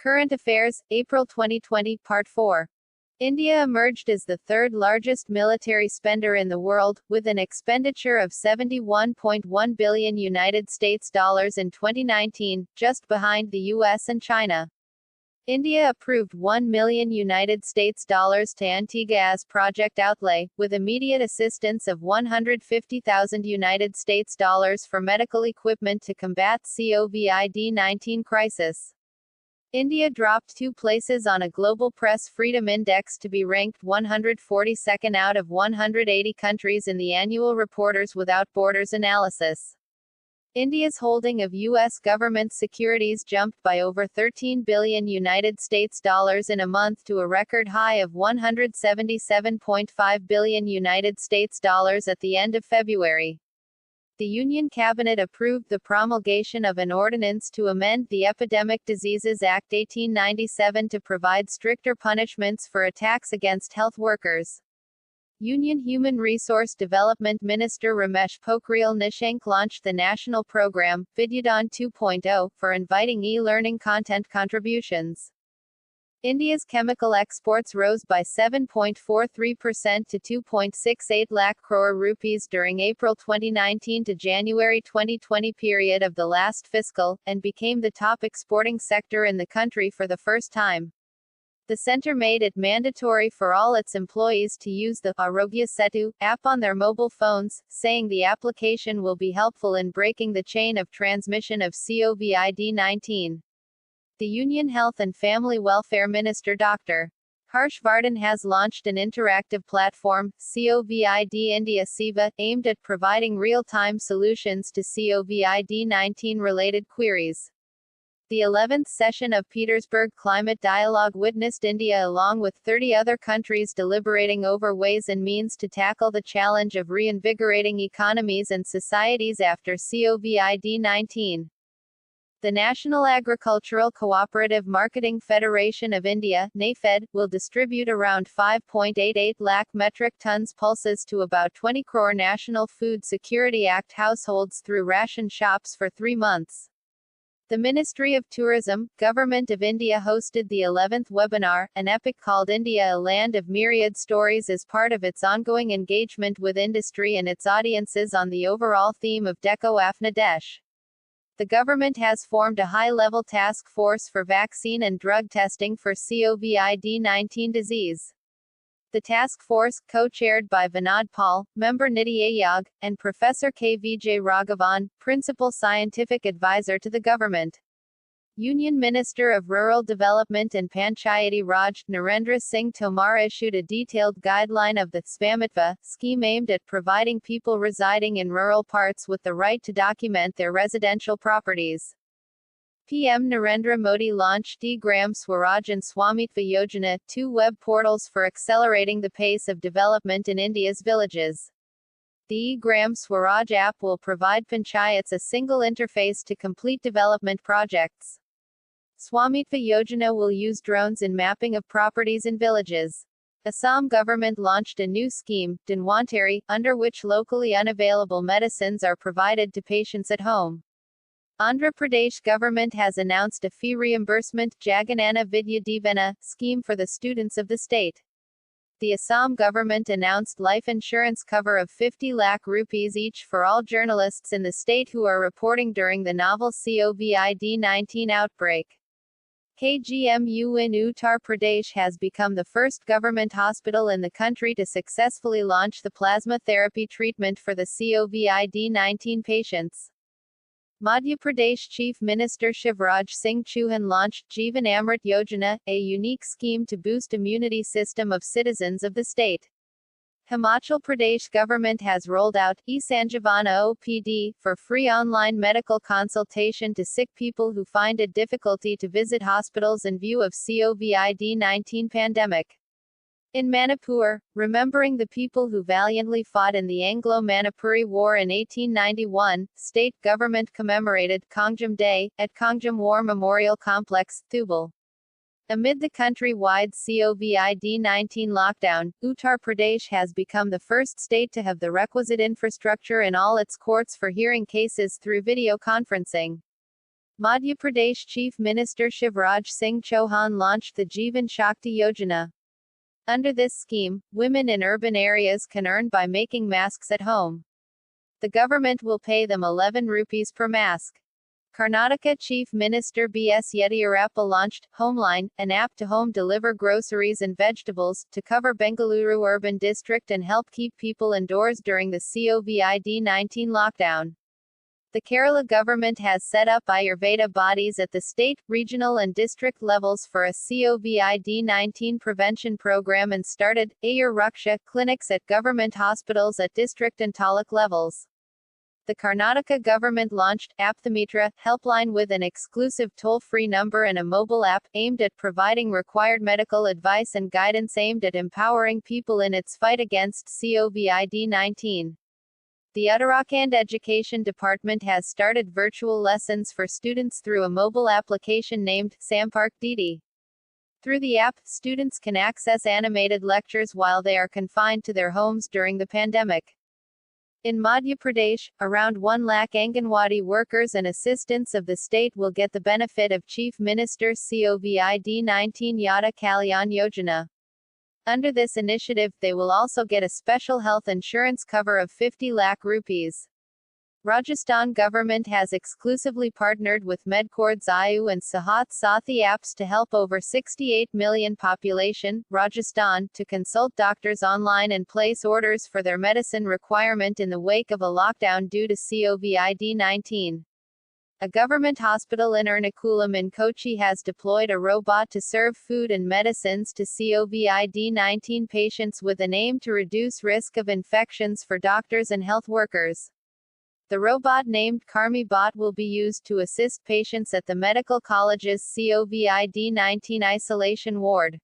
Current Affairs, April 2020, Part 4. India emerged as the third largest military spender in the world, with an expenditure of $71.1 billion United States dollars in 2019, just behind the US and China. India approved $1 million United States dollars to Antigua as project outlay, with immediate assistance of $150,000 United States dollars for medical equipment to combat COVID-19 crisis. India dropped 2 places on a Global Press Freedom Index to be ranked 142nd out of 180 countries in the annual Reporters Without Borders analysis. India's holding of U.S. government securities jumped by over $13 billion United States dollars in a month to a record high of $177.5 billion United States dollars at the end of February. The Union Cabinet approved the promulgation of an ordinance to amend the Epidemic Diseases Act 1897 to provide stricter punishments for attacks against health workers. Union Human Resource Development Minister Ramesh Pokhriyal Nishank launched the national program, Vidyadaan 2.0, for inviting e-learning content contributions. India's chemical exports rose by 7.43% to 2.68 lakh crore rupees during April 2019 to January 2020 period of the last fiscal, and became the top exporting sector in the country for the first time. The center made it mandatory for all its employees to use the Arogya Setu app on their mobile phones, saying the application will be helpful in breaking the chain of transmission of COVID-19. The Union Health and Family Welfare Minister Dr. Harsh Vardhan has launched an interactive platform, COVID India Seva, aimed at providing real-time solutions to COVID-19 related queries. The 11th session of Petersburg Climate Dialogue witnessed India along with 30 other countries deliberating over ways and means to tackle the challenge of reinvigorating economies and societies after COVID-19. The National Agricultural Cooperative Marketing Federation of India, NAFED, will distribute around 5.88 lakh metric tons pulses to about 20 crore National Food Security Act households through ration shops for 3 months. The Ministry of Tourism, Government of India hosted the 11th webinar, an epic called India a Land of Myriad Stories as part of its ongoing engagement with industry and its audiences on the overall theme of Dekho Apna Desh. The government has formed a high-level task force for vaccine and drug testing for COVID-19 disease. The task force, co-chaired by Vinod Pal, member Niti Aayog, and Professor K. Vijay Raghavan, principal scientific advisor to the government. Union Minister of Rural Development and Panchayati Raj, Narendra Singh Tomar issued a detailed guideline of the Swamitva scheme aimed at providing people residing in rural parts with the right to document their residential properties. PM Narendra Modi launched E-Gram Swaraj and Swamitva Yojana, 2 web portals for accelerating the pace of development in India's villages. The E-Gram Swaraj app will provide panchayats a single interface to complete development projects. Swamitva Yojana will use drones in mapping of properties in villages. Assam government launched a new scheme, Dhanvantari, under which locally unavailable medicines are provided to patients at home. Andhra Pradesh government has announced a fee reimbursement Jagananna Vidya Divena scheme for the students of the state. The Assam government announced life insurance cover of 50 lakh rupees each for all journalists in the state who are reporting during the novel COVID-19 outbreak. KGMU in Uttar Pradesh has become the first government hospital in the country to successfully launch the plasma therapy treatment for the COVID-19 patients. Madhya Pradesh Chief Minister Shivraj Singh Chauhan launched Jeevan Amrit Yojana, a unique scheme to boost immunity system of citizens of the state. Himachal Pradesh government has rolled out eSanjeevani OPD for free online medical consultation to sick people who find it difficulty to visit hospitals in view of COVID-19 pandemic. In Manipur, remembering the people who valiantly fought in the Anglo-Manipuri War in 1891, state government commemorated Kongjam Day at Kongjam War Memorial Complex, Thubal. Amid the country-wide COVID-19 lockdown, Uttar Pradesh has become the first state to have the requisite infrastructure in all its courts for hearing cases through video conferencing. Madhya Pradesh Chief Minister Shivraj Singh Chauhan launched the Jeevan Shakti Yojana. Under this scheme, women in urban areas can earn by making masks at home. The government will pay them 11 rupees per mask. Karnataka Chief Minister B.S. Yediyurappa launched Homeline, an app to home deliver groceries and vegetables, to cover Bengaluru urban district and help keep people indoors during the COVID-19 lockdown. The Kerala government has set up Ayurveda bodies at the state, regional and district levels for a COVID-19 prevention program and started Ayur Raksha clinics at government hospitals at district and taluk levels. The Karnataka government launched Apthamitra helpline with an exclusive toll-free number and a mobile app, aimed at providing required medical advice and guidance aimed at empowering people in its fight against COVID-19. The Uttarakhand Education Department has started virtual lessons for students through a mobile application named Sampark Didi. Through the app, students can access animated lectures while they are confined to their homes during the pandemic. In Madhya Pradesh, around 1 lakh Anganwadi workers and assistants of the state will get the benefit of Chief Minister's COVID-19 Yada Kalyan Yojana. Under this initiative, they will also get a special health insurance cover of 50 lakh rupees. Rajasthan government has exclusively partnered with Medcords Ayu and Sahat Sathi apps to help over 68 million population, Rajasthan, to consult doctors online and place orders for their medicine requirement in the wake of a lockdown due to COVID-19. A government hospital in Ernakulam in Kochi has deployed a robot to serve food and medicines to COVID-19 patients with an aim to reduce risk of infections for doctors and health workers. The robot named Karmi Bot will be used to assist patients at the medical college's COVID-19 isolation ward.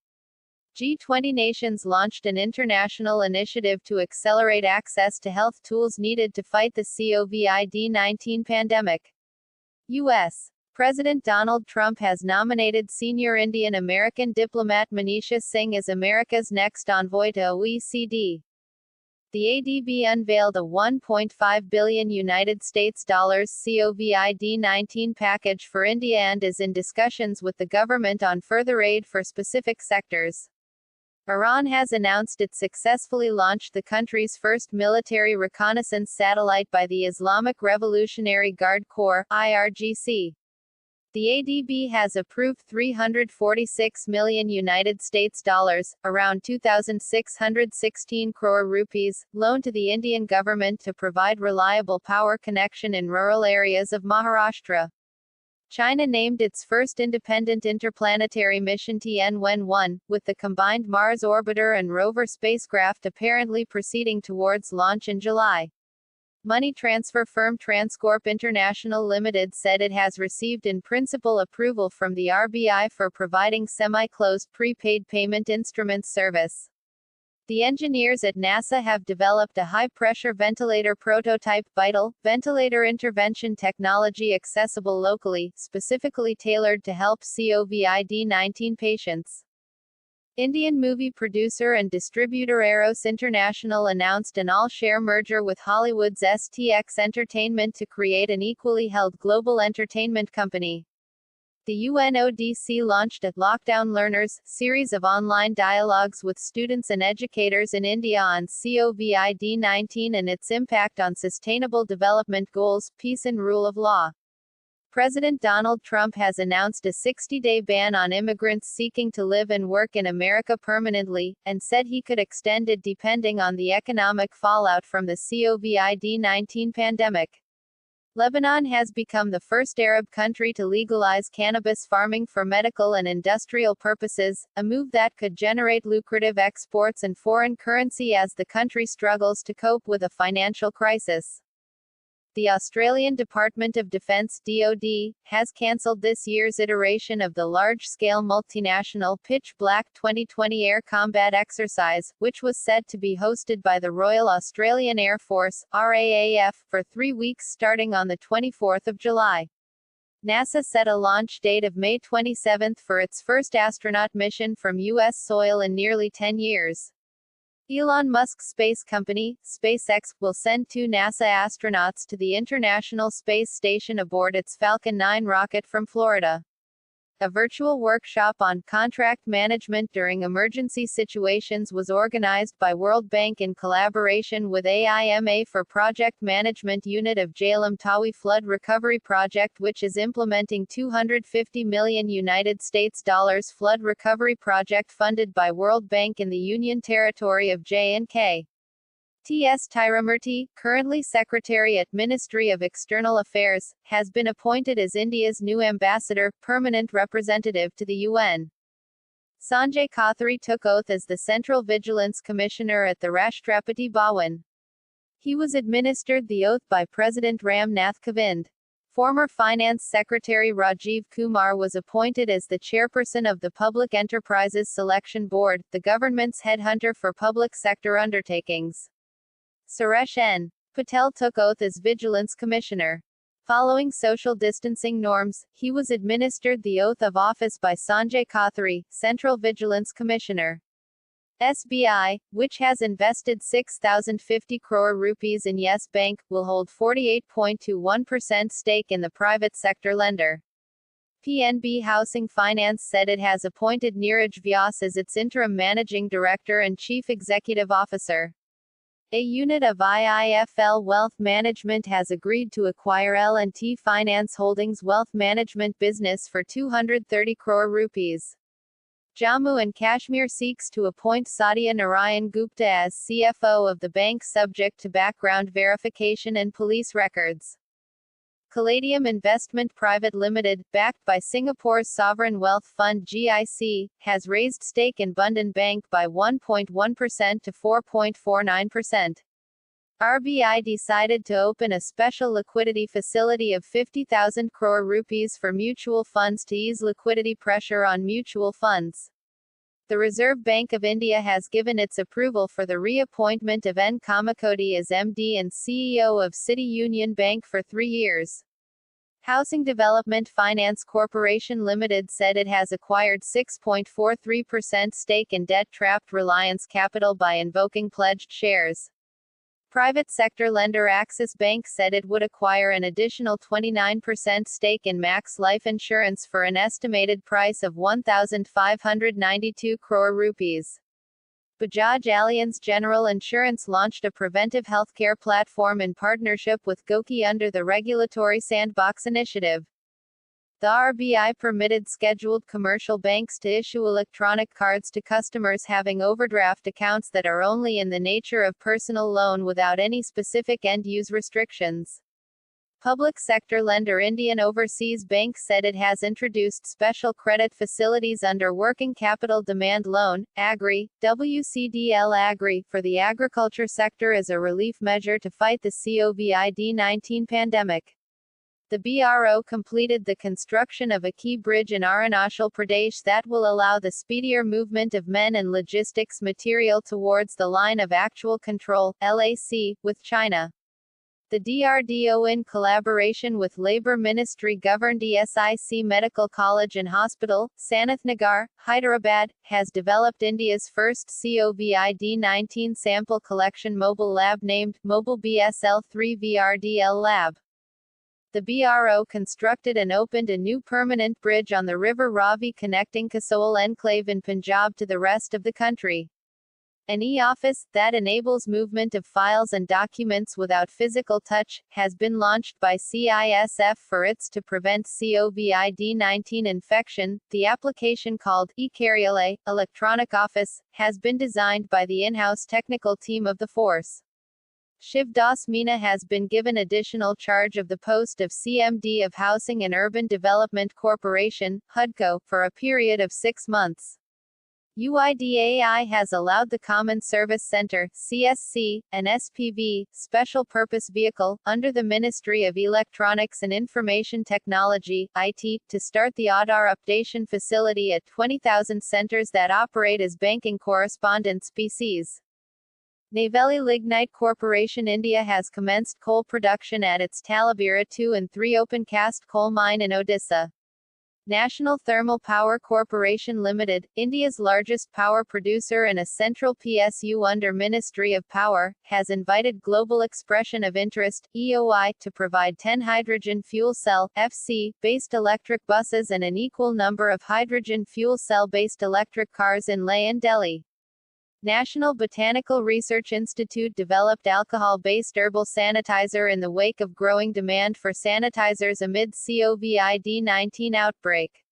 G20 nations launched an international initiative to accelerate access to health tools needed to fight the COVID-19 pandemic. U.S. President Donald Trump has nominated senior Indian-American diplomat Manisha Singh as America's next envoy to OECD. The ADB unveiled a $1.5 billion United States dollars COVID-19 package for India and is in discussions with the government on further aid for specific sectors. Iran has announced it successfully launched the country's first military reconnaissance satellite by the Islamic Revolutionary Guard Corps, IRGC. The ADB has approved 346 million United States dollars, around 2,616 crore rupees, loan to the Indian government to provide reliable power connection in rural areas of Maharashtra. China named its first independent interplanetary mission Tianwen-1, with the combined Mars orbiter and rover spacecraft apparently proceeding towards launch in July. Money transfer firm Transcorp International Limited said it has received in principle approval from the RBI for providing semi-closed prepaid payment instruments service. The engineers at NASA have developed a high-pressure ventilator prototype, Vital, ventilator intervention technology accessible locally, specifically tailored to help COVID-19 patients. Indian movie producer and distributor Eros International announced an all-share merger with Hollywood's STX Entertainment to create an equally held global entertainment company. The UNODC launched a Lockdown Learners series of online dialogues with students and educators in India on COVID-19 and its impact on sustainable development goals, peace and rule of law. President Donald Trump has announced a 60-day ban on immigrants seeking to live and work in America permanently, and said he could extend it depending on the economic fallout from the COVID-19 pandemic. Lebanon has become the first Arab country to legalize cannabis farming for medical and industrial purposes, a move that could generate lucrative exports and foreign currency as the country struggles to cope with a financial crisis. The Australian Department of Defence (DoD) has cancelled this year's iteration of the large-scale multinational Pitch Black 2020 air combat exercise, which was said to be hosted by the Royal Australian Air Force (RAAF) for 3 weeks starting on the 24th of July. NASA set a launch date of May 27 for its first astronaut mission from U.S. soil in nearly 10 years. Elon Musk's space company, SpaceX, will send 2 NASA astronauts to the International Space Station aboard its Falcon 9 rocket from Florida. A virtual workshop on contract management during emergency situations was organized by World Bank in collaboration with AIMA for Project Management Unit of Jhelum Tawi Flood Recovery Project, which is implementing $250 million United States dollars flood recovery project funded by World Bank in the Union Territory of J&K. T.S. Tiramurti, currently Secretary at Ministry of External Affairs, has been appointed as India's new ambassador, permanent representative to the UN. Sanjay Kauthari took oath as the Central Vigilance Commissioner at the Rashtrapati Bhawan. He was administered the oath by President Ram Nath Kovind. Former Finance Secretary Rajiv Kumar was appointed as the chairperson of the Public Enterprises Selection Board, the government's headhunter for public sector undertakings. Suresh N. Patel took oath as Vigilance Commissioner. Following social distancing norms, he was administered the oath of office by Sanjay Kauthari, Central Vigilance Commissioner. SBI, which has invested 6,050 crore rupees in Yes Bank, will hold 48.21% stake in the private sector lender. PNB Housing Finance said it has appointed Neeraj Vyas as its interim managing director and chief executive officer. A unit of IIFL Wealth Management has agreed to acquire L&T Finance Holdings Wealth Management business for 230 crore rupees. Jammu and Kashmir seeks to appoint Satya Narayan Gupta as CFO of the bank subject to background verification and police records. Caladium Investment Private Limited, backed by Singapore's sovereign wealth fund GIC, has raised stake in Bandhan Bank by 1.1% to 4.49%. RBI decided to open a special liquidity facility of 50,000 crore rupees for mutual funds to ease liquidity pressure on mutual funds. The Reserve Bank of India has given its approval for the reappointment of N. Kamakodi as MD and CEO of City Union Bank for 3 years. Housing Development Finance Corporation Limited said it has acquired 6.43% stake in debt-trapped Reliance Capital by invoking pledged shares. Private sector lender Axis Bank said it would acquire an additional 29% stake in Max Life Insurance for an estimated price of 1,592 crore rupees. Bajaj Allianz General Insurance launched a preventive healthcare platform in partnership with Goki under the Regulatory Sandbox Initiative. The RBI permitted scheduled commercial banks to issue electronic cards to customers having overdraft accounts that are only in the nature of personal loan without any specific end-use restrictions. Public sector lender Indian Overseas Bank said it has introduced special credit facilities under Working Capital Demand Loan, AGRI, WCDL AGRI, for the agriculture sector as a relief measure to fight the COVID-19 pandemic. The BRO completed the construction of a key bridge in Arunachal Pradesh that will allow the speedier movement of men and logistics material towards the line of actual control, LAC, with China. The DRDO, in collaboration with Labour Ministry governed ESIC Medical College and Hospital, Sanath Nagar, Hyderabad, has developed India's first COVID-19 sample collection mobile lab named Mobile BSL-3 VRDL Lab. The BRO constructed and opened a new permanent bridge on the River Ravi connecting Kasol enclave in Punjab to the rest of the country. An e-office, that enables movement of files and documents without physical touch, has been launched by CISF for its to prevent COVID-19 infection. The application called eCaryole, Electronic Office, has been designed by the in-house technical team of the force. Shiv Das Meena has been given additional charge of the post of CMD of Housing and Urban Development Corporation, HUDCO, for a period of 6 months. UIDAI has allowed the Common Service Center, CSC, an SPV, special purpose vehicle, under the Ministry of Electronics and Information Technology, IT, to start the Aadhaar updation facility at 20,000 centers that operate as banking correspondence PCs. Neyveli Lignite Corporation India has commenced coal production at its Talabira 2 and 3 open cast coal mine in Odisha. National Thermal Power Corporation Limited, India's largest power producer and a central PSU under Ministry of Power, has invited Global Expression of Interest (EOI) to provide 10 hydrogen fuel cell (FC) based electric buses and an equal number of hydrogen fuel cell based electric cars in Leh and Delhi. National Botanical Research Institute developed alcohol-based herbal sanitizer in the wake of growing demand for sanitizers amid COVID-19 outbreak.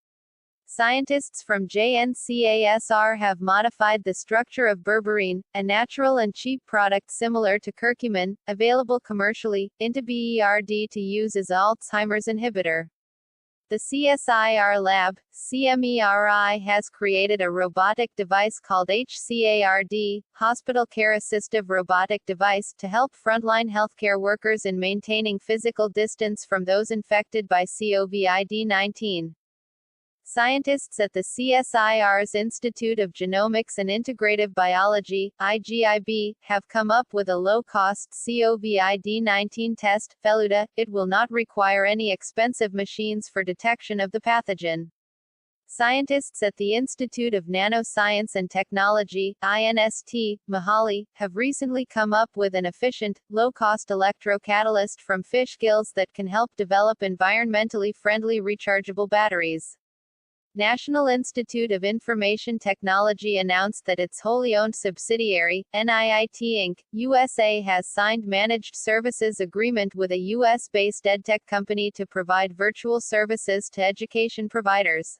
Scientists from JNCASR have modified the structure of berberine, a natural and cheap product similar to curcumin, available commercially, into BERD to use as Alzheimer's inhibitor. The CSIR lab, CMERI, has created a robotic device called HCARD, Hospital Care Assistive Robotic Device, to help frontline healthcare workers in maintaining physical distance from those infected by COVID-19. Scientists at the CSIR's Institute of Genomics and Integrative Biology, IGIB, have come up with a low-cost COVID-19 test, Feluda. It will not require any expensive machines for detection of the pathogen. Scientists at the Institute of Nanoscience and Technology, INST, Mohali, have recently come up with an efficient, low-cost electrocatalyst from fish gills that can help develop environmentally friendly rechargeable batteries. National Institute of Information Technology announced that its wholly owned subsidiary, NIIT Inc., USA, has signed managed services agreement with a US-based edtech company to provide virtual services to education providers.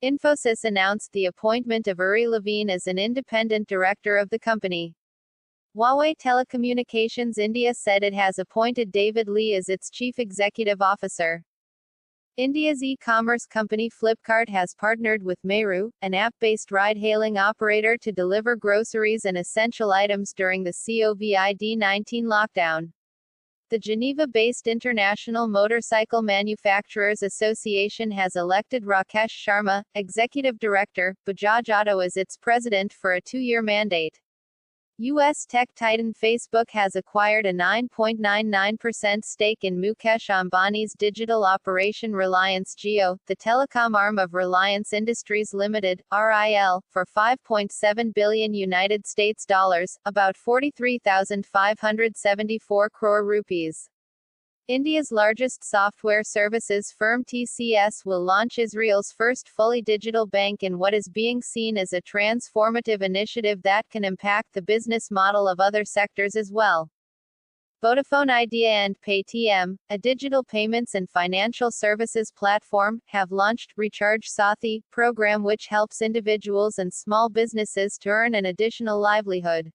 Infosys announced the appointment of Uri Levine as an independent director of the company. Huawei Telecommunications India said it has appointed David Lee as its chief executive officer. India's e-commerce company Flipkart has partnered with Meru, an app-based ride-hailing operator, to deliver groceries and essential items during the COVID-19 lockdown. The Geneva-based International Motorcycle Manufacturers Association has elected Rakesh Sharma, executive director, Bajaj Auto, as its president for a 2-year mandate. U.S. tech titan Facebook has acquired a 9.99% stake in Mukesh Ambani's digital operation Reliance Jio, the telecom arm of Reliance Industries Limited (RIL), for $5.7 billion United States dollars, about 43,574 crore rupees. India's largest software services firm TCS will launch Israel's first fully digital bank in what is being seen as a transformative initiative that can impact the business model of other sectors as well. Vodafone Idea and Paytm, a digital payments and financial services platform, have launched Recharge Sathi program, which helps individuals and small businesses to earn an additional livelihood.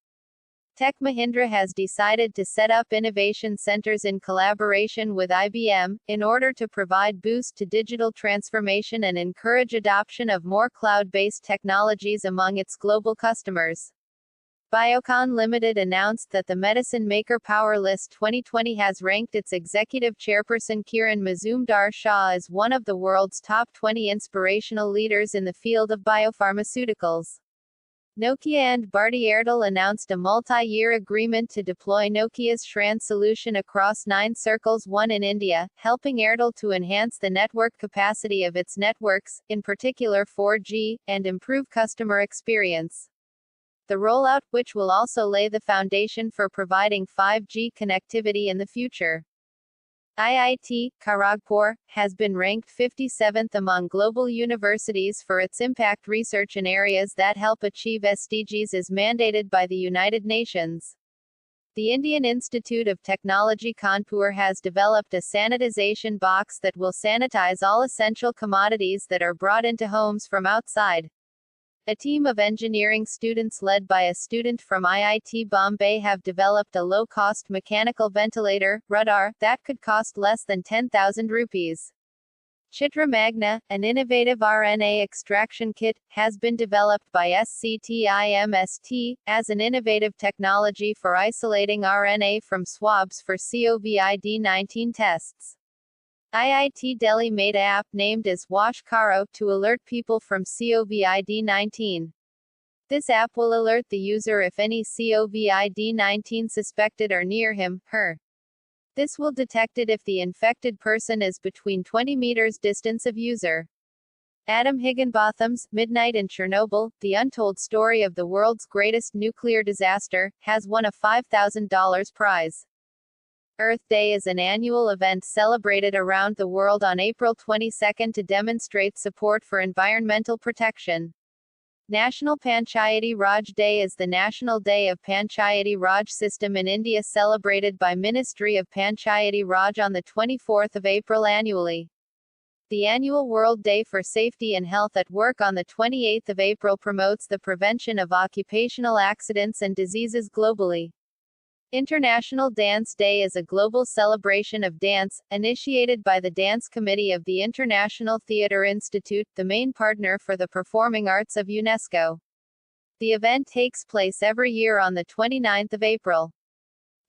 Tech Mahindra has decided to set up innovation centers in collaboration with IBM, in order to provide boost to digital transformation and encourage adoption of more cloud-based technologies among its global customers. Biocon Limited announced that the Medicine Maker Power List 2020 has ranked its executive chairperson Kiran Mazumdar-Shah as one of the world's top 20 inspirational leaders in the field of biopharmaceuticals. Nokia and Bharti Airtel announced a multi-year agreement to deploy Nokia's Shran solution across 9 circles, one in India, helping Airtel to enhance the network capacity of its networks, in particular 4G, and improve customer experience. The rollout, which will also lay the foundation for providing 5G connectivity in the future. IIT Kharagpur has been ranked 57th among global universities for its impact research in areas that help achieve SDGs as mandated by the United Nations. The Indian Institute of Technology Kanpur has developed a sanitization box that will sanitize all essential commodities that are brought into homes from outside. A team of engineering students led by a student from IIT Bombay have developed a low-cost mechanical ventilator, Rudar, that could cost less than 10,000 rupees. Chitra Magna, an innovative RNA extraction kit, has been developed by SCTIMST, as an innovative technology for isolating RNA from swabs for COVID-19 tests. IIT Delhi made an app named as Wash Karo to alert people from COVID-19. This app will alert the user if any COVID-19 suspected are near him, her. This will detect it if the infected person is between 20 meters distance of user. Adam Higginbotham's Midnight in Chernobyl, The Untold Story of the World's Greatest Nuclear Disaster, has won a $5,000 prize. Earth Day is an annual event celebrated around the world on April 22 to demonstrate support for environmental protection. National Panchayati Raj Day is the National Day of Panchayati Raj system in India, celebrated by Ministry of Panchayati Raj on the 24th of April annually. The annual World Day for Safety and Health at Work on the 28th of April promotes the prevention of occupational accidents and diseases globally. International Dance Day is a global celebration of dance, initiated by the Dance Committee of the International Theatre Institute, the main partner for the performing arts of UNESCO. The event takes place every year on the 29th of April.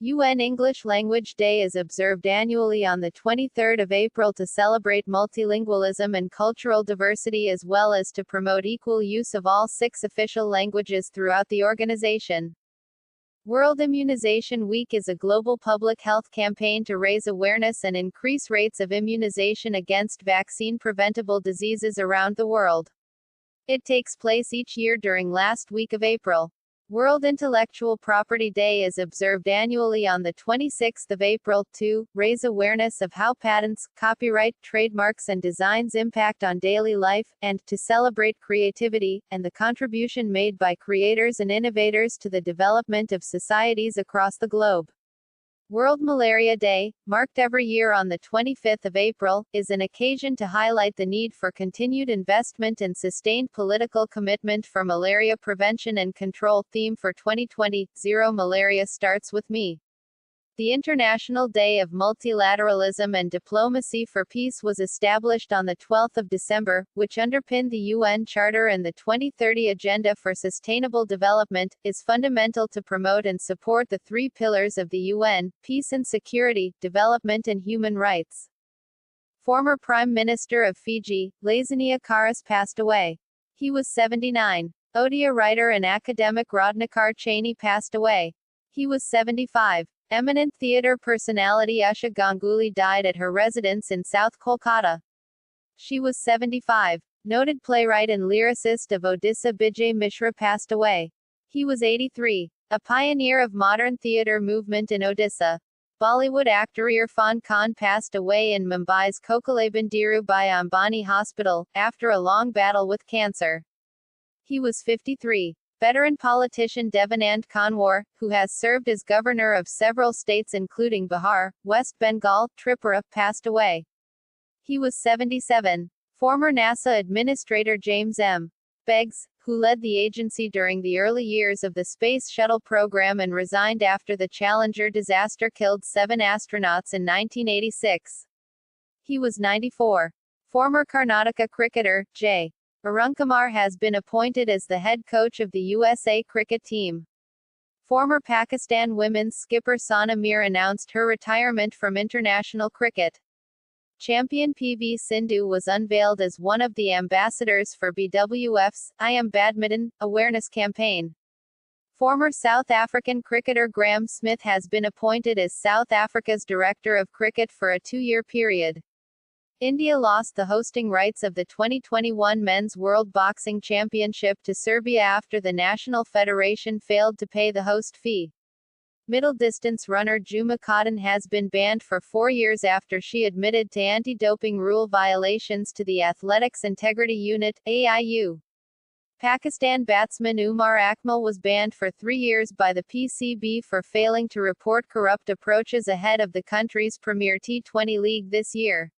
UN English Language Day is observed annually on the 23rd of April to celebrate multilingualism and cultural diversity, as well as to promote equal use of all 6 official languages throughout the organization. World Immunization Week is a global public health campaign to raise awareness and increase rates of immunization against vaccine-preventable diseases around the world. It takes place each year during last week of April. World Intellectual Property Day is observed annually on the 26th of April to raise awareness of how patents, copyright, trademarks and designs impact on daily life, and to celebrate creativity, and the contribution made by creators and innovators to the development of societies across the globe. World Malaria Day, marked every year on the 25th of April, is an occasion to highlight the need for continued investment and sustained political commitment for malaria prevention and control. Theme for 2020, Zero Malaria Starts With Me. The International Day of Multilateralism and Diplomacy for Peace was established on the 12th of December, which underpinned the UN Charter and the 2030 Agenda for Sustainable Development, is fundamental to promote and support the 3 pillars of the UN: peace and security, development and human rights. Former Prime Minister of Fiji, Laisenia Qaras, passed away. He was 79. Odia writer and academic Rodnakar Cheney passed away. He was 75. Eminent theatre personality Usha Ganguly died at her residence in South Kolkata. She was 75. Noted playwright and lyricist of Odisha Bijay Mishra passed away. He was 83. A pioneer of modern theatre movement in Odisha. Bollywood actor Irfan Khan passed away in Mumbai's Kokaleban Dhirubhai Ambani Hospital, after a long battle with cancer. He was 53. Veteran politician Devanand Kanwar, who has served as governor of several states including Bihar, West Bengal, Tripura, passed away. He was 77. Former NASA Administrator James M. Beggs, who led the agency during the early years of the Space Shuttle program and resigned after the Challenger disaster killed 7 astronauts in 1986. He was 94. Former Karnataka cricketer, J. Arunkumar has been appointed as the head coach of the USA cricket team. Former Pakistan women's skipper Sana Mir announced her retirement from international cricket. Champion PV Sindhu was unveiled as one of the ambassadors for BWF's I Am Badminton awareness campaign. Former South African cricketer Graham Smith has been appointed as South Africa's Director of Cricket for a 2-year period. India lost the hosting rights of the 2021 Men's World Boxing Championship to Serbia after the National Federation failed to pay the host fee. Middle distance runner Juma Cotton has been banned for 4 years after she admitted to anti-doping rule violations to the Athletics Integrity Unit, AIU. Pakistan batsman Umar Akmal was banned for 3 years by the PCB for failing to report corrupt approaches ahead of the country's premier T20 league this year.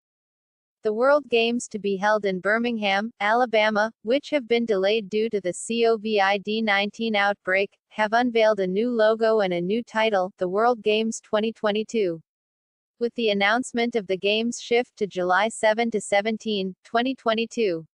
The World Games to be held in Birmingham, Alabama, which have been delayed due to the COVID-19 outbreak, have unveiled a new logo and a new title, the World Games 2022. With the announcement of the Games shift to July 7 to 17, 2022.